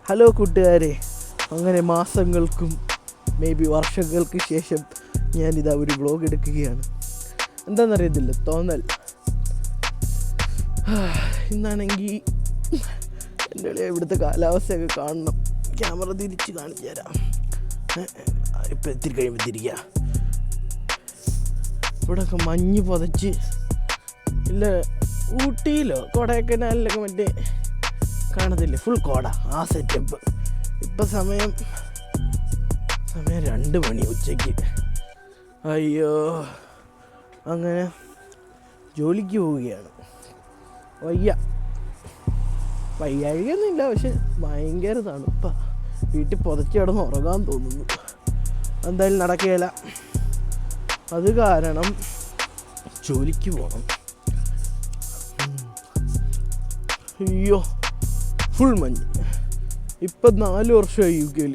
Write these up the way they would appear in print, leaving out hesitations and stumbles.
Hello കൂട്ടുകാരെ, അങ്ങനെ മാസങ്ങൾക്കും may be വർഷങ്ങൾക്ക് ശേഷം ഞാനിതാ ഒരു വ്ളോഗ് എടുക്കുകയാണ്. എന്താണെന്നറിയത്തില്ല, തോന്നൽ. ഇന്നാണെങ്കിൽ എൻ്റെ ഇവിടുത്തെ കാലാവസ്ഥയൊക്കെ കാണണം. ക്യാമറ തിരിച്ച് കാണിച്ചു തരാം. ഇപ്പം എത്തിരി കഴിയുമ്പോൾ തിരിക്കുക. ഇവിടെയൊക്കെ മഞ്ഞ് പുതച്ച്, ഇല്ല ഊട്ടിയിലോ കൊടൈക്കനാലിലൊക്കെ മറ്റേ കാണത്തില്ലേ, ഫുൾ കോട, ആ സെറ്റപ്പ്. ഇപ്പം സമയം 2 മണി ഉച്ചയ്ക്ക്. അയ്യോ, അങ്ങനെ ജോലിക്ക് പോവുകയാണ്. വയ്യാഴികയൊന്നുമില്ല, പക്ഷെ ഭയങ്കര തണുപ്പാണ്. വീട്ടിൽ പുതച്ച് കിടന്ന് ഉറങ്ങാൻ തോന്നുന്നു. എന്തായാലും നടക്കുകയില്ല. അത് കാരണം ജോലിക്ക് പോകണം. അയ്യോ, ഫുൾ മഞ്ഞ്. ഇപ്പം 4 വർഷമായി UK-യിൽ.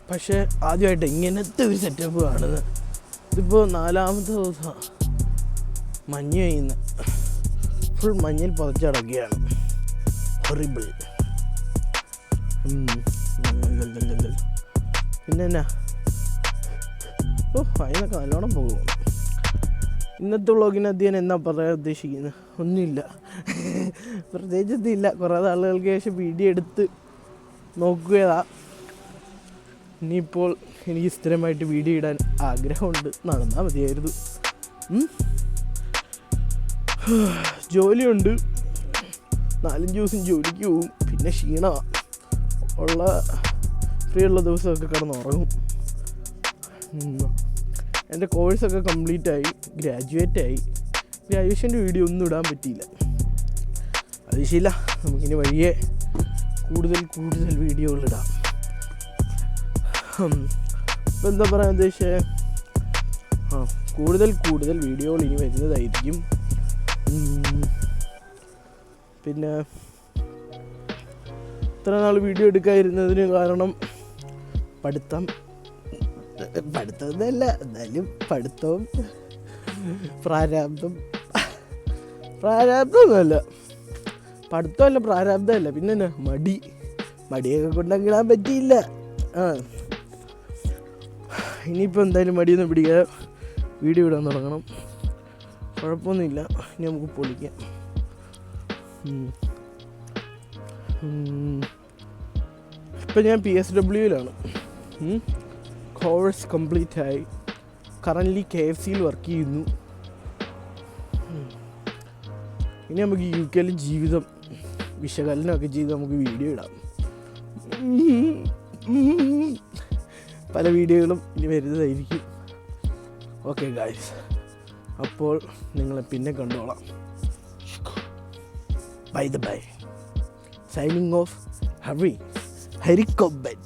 പക്ഷേ ആദ്യമായിട്ട് ഇങ്ങനത്തെ ഒരു സെറ്റപ്പ് കാണുന്നത്. ഇതിപ്പോൾ 4ാമത്തെ ദിവസമാണ് മഞ്ഞ് കഴിയുന്ന. ഫുൾ മഞ്ഞിൽ പുതച്ചടക്കുകയാണ്. ഹൊറിബിൾ. പിന്നെ എന്നാ, അതിനൊക്കെ നല്ലോണം പോകും. ഇന്നത്തെ വ്ളോഗിനകത്ത് ഞാൻ എന്നാ പറയാൻ ഉദ്ദേശിക്കുന്നത്, ഒന്നുമില്ല, പ്രത്യേകിച്ചൊന്നുമില്ല. കുറേ നാളുകൾക്ക് ശേഷം വീഡിയോ എടുത്ത് നോക്കുകയാ. ഇനിയിപ്പോൾ എനിക്ക് സ്ഥിരമായിട്ട് വീഡിയോ ഇടാൻ ആഗ്രഹമുണ്ട്. നടന്നാൽ മതിയായിരുന്നു. ജോലിയുണ്ട്, 4-5 ദിവസം ജോലിക്ക് പോവും. പിന്നെ ക്ഷീണമാണ്. ഫ്രീ ഉള്ള ദിവസമൊക്കെ കിടന്നുറങ്ങും. എൻ്റെ കോഴ്സൊക്കെ കംപ്ലീറ്റായി, ഗ്രാജുവേറ്റായി. ഗ്രാജുവേഷൻ്റെ വീഡിയോ ഒന്നും ഇടാൻ പറ്റിയില്ല. അത് ശരിയില്ല, നമുക്കിനി വഴിയെ കൂടുതൽ വീഡിയോകളിടാം. ഇപ്പം എന്താ പറയാൻ ഉദ്ദേശിച്ചത്, കൂടുതൽ വീഡിയോകൾ ഇനി വരുന്നതായിരിക്കും. പിന്നെ ഇത്ര നാൾ വീഡിയോ എടുക്കാതിരുന്നതിന് കാരണം പഠിത്തമൊന്നുമല്ല, എന്നാലും പഠിത്തവും പ്രാരാബ്ദമൊന്നുമല്ല, പഠിത്തമല്ല പ്രാരാബ്ദമല്ല, പിന്നെ എന്നാ മടിയൊക്കെ കൊണ്ടങ്ങിടാൻ പറ്റിയില്ല. ഇനിയിപ്പോൾ എന്തായാലും മടിയൊന്നും പിടിക്കാതെ വീഡിയോ ഇടാൻ തുടങ്ങണം. കുഴപ്പമൊന്നുമില്ല, ഇനി നമുക്ക് പൊളിക്കാം. ഇപ്പം ഞാൻ PSW-യിലാണ്. കോഴ്സ് കംപ്ലീറ്റ് ആയി. കറൻ്റ്ലി KFC-യിൽ വർക്ക് ചെയ്യുന്നു. ഇനി നമുക്ക് UK-യിലെ ജീവിതം വിശകലനമൊക്കെ ചെയ്ത് നമുക്ക് വീഡിയോ ഇടാം. പല വീഡിയോകളും ഇനി വരുന്നതായിരിക്കും. ഓക്കെ ഗായ്സ്, അപ്പോൾ നിങ്ങളെ പിന്നെ കണ്ടോളാം. ബൈ. Signing off ഹരിക്കൊമ്പൻ.